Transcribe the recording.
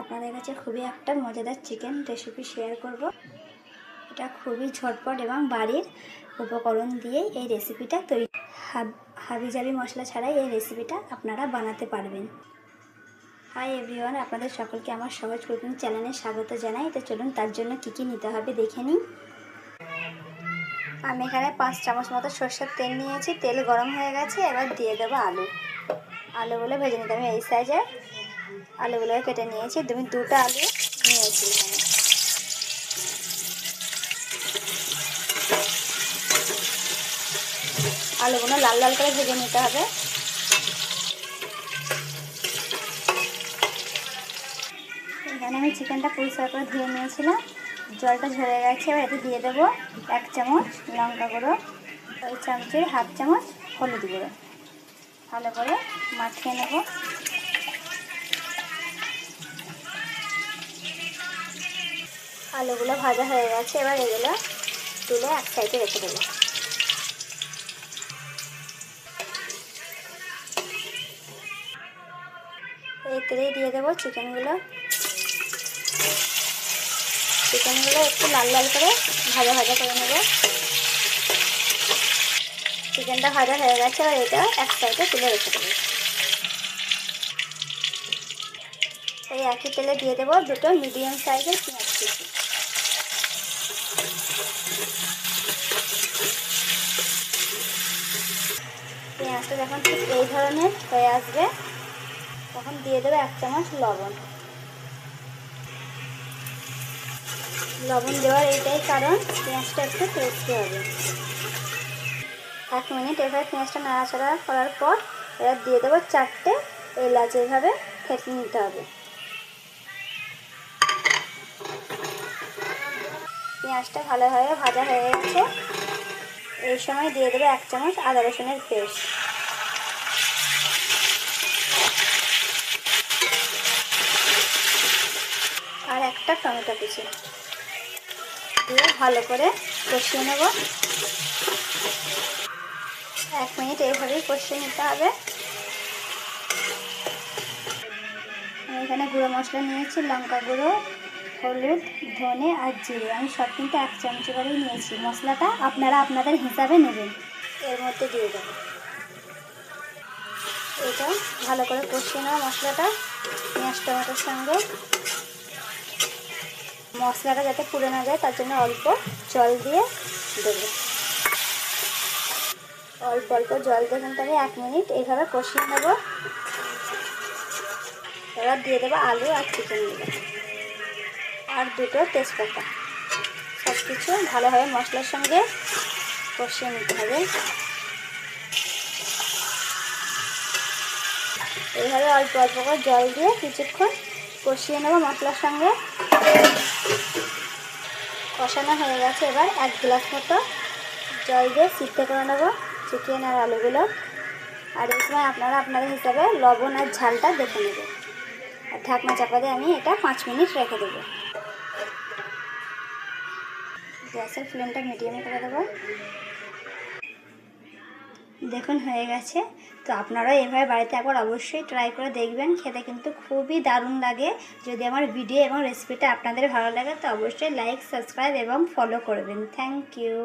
আপনাদের কাছে খুবই একটা মজাদার চিকেন রেসিপি শেয়ার করব। এটা খুবই ঝটপট এবং বাড়ির উপকরণ দিয়ে এই রেসিপিটা তৈরি। হাবিজাবি মশলা ছাড়াই এই রেসিপিটা আপনারা বানাতে পারবেন। হাই এভরিওয়ান, আপনাদের সকলকে আমার সহজ কুকিং চ্যানেলে স্বাগত জানাই। তো চলুন তার জন্য কী কী নিতে হবে দেখে নিই। আমি এখানে 5 চামচ মতো সরষের তেল নিয়েছি। তেল গরম হয়ে গেছে, এবার দিয়ে দেবো আলুগুলো ভেজে নিতে হবে। এই সাইজে আলুগুলো কেটে নিয়েছি। দুটো আলু নিয়েছি এখানে। আলুগুলো লাল লাল করে ভেজে নিতে হবে। এখানে আমি চিকেনটা পরিষ্কার করে ধুয়ে নিয়েছিলাম, জলটা ঝরে গেছে। এবার এতে দিয়ে দেবো 1 চামচ লঙ্কা গুঁড়ো, ওই চামচের হাফ চামচ হলুদ গুঁড়ো। ভালো করে মাখিয়ে নেব। আলুগুলো ভাজা হয়ে গেছে, এবার এগুলো তুলে এক সাইডে রেখে দেবো। এই তেলেই দিয়ে দেবো চিকেনগুলো একটু লাল লাল করে ভাজা করে নেব। চিকেনটা ভাজা হয়ে গেছে, আর এটা এক সাইডে তুলে রেখে দেবো। এই একই তেলে দিয়ে দেবো দুটো মিডিয়াম সাইজের পেঁয়াজ কুচি। পেঁয়াজটা যখন ঠিক এই ধরনের হয়ে আসবে, তখন দিয়ে দেবো 1 চামচ লবণ। লবণ দেওয়ার এইটাই কারণ, পেঁয়াজটা একটু টেস্টি হবে। 1 মিনিট এভাবে পেঁয়াজটা নাড়াচাড়া করার পর এবার দিয়ে দেবো 4টে এলাচ। এইভাবে ফেটে নিতে হবে। পেঁয়াজটা ভালোভাবে ভাজা হয়ে গেছে। এই সময় দিয়ে দেবো 1 চামচ আদা রসুনের পেস্ট। আর একটা টমেটো কুচি দিয়ে ভালো করে কষিয়ে নেব। 1 মিনিট এইভাবেই কষিয়ে নিতে হবে। আমি এখানে গুঁড়ো মশলা নিয়েছি, লঙ্কা গুঁড়ো, হলুদ, ধনে আর জিরে। আমি সব কিন্তু 1 চামচ করেই নিয়েছি। মশলাটা আপনারা আপনাদের হিসাবে নেবেন। এর মধ্যে দিয়ে দেবো। এটা ভালো করে কষিয়ে নেওয়া মশলাটা পেঁয়াজ টমেটোর সঙ্গে। মশলাটা যাতে পুড়ে না যায় তার জন্য অল্প জল দিয়ে দেবো। অল্প জল দিয়ে কিন্তু আমি 1 মিনিট এইভাবে কষিয়ে নেব। এবার দিয়ে দেবো আলু আর চিকেনগুলো আর দুটো তেজপাতা। সব কিছু ভালোভাবে মশলার সঙ্গে কষিয়ে নিতে হবে। এইভাবে অল্প করে জল দিয়ে কিছুক্ষণ কষিয়ে নেব মশলার সঙ্গে। কষানো হয়ে গেছে, এবার 1 গ্লাস মতো জল দিয়ে সিদ্ধ করে নেব চিকেন আর আলুগুলো। আর এই সময় আপনারা আপনাদের হিসাবে লবণ আর ঝালটা দেখে নেবেন। আর ঢাকনা চাপা দিয়ে আমি এটা 5 মিনিট রেখে দেবো। গ্যাসের ফ্লেমটা মিডিয়ামে করে দেবো। দেখুন হয়ে গেছে। তো আপনারা এভাবে বাড়িতে একবার অবশ্যই ট্রাই করে দেখবেন। খেতে কিন্তু খুবই দারুণ লাগে। যদি আমার ভিডিও এবং রেসিপিটা আপনাদের ভালো লাগে তো অবশ্যই লাইক, সাবস্ক্রাইব এবং ফলো করবেন। Thank you.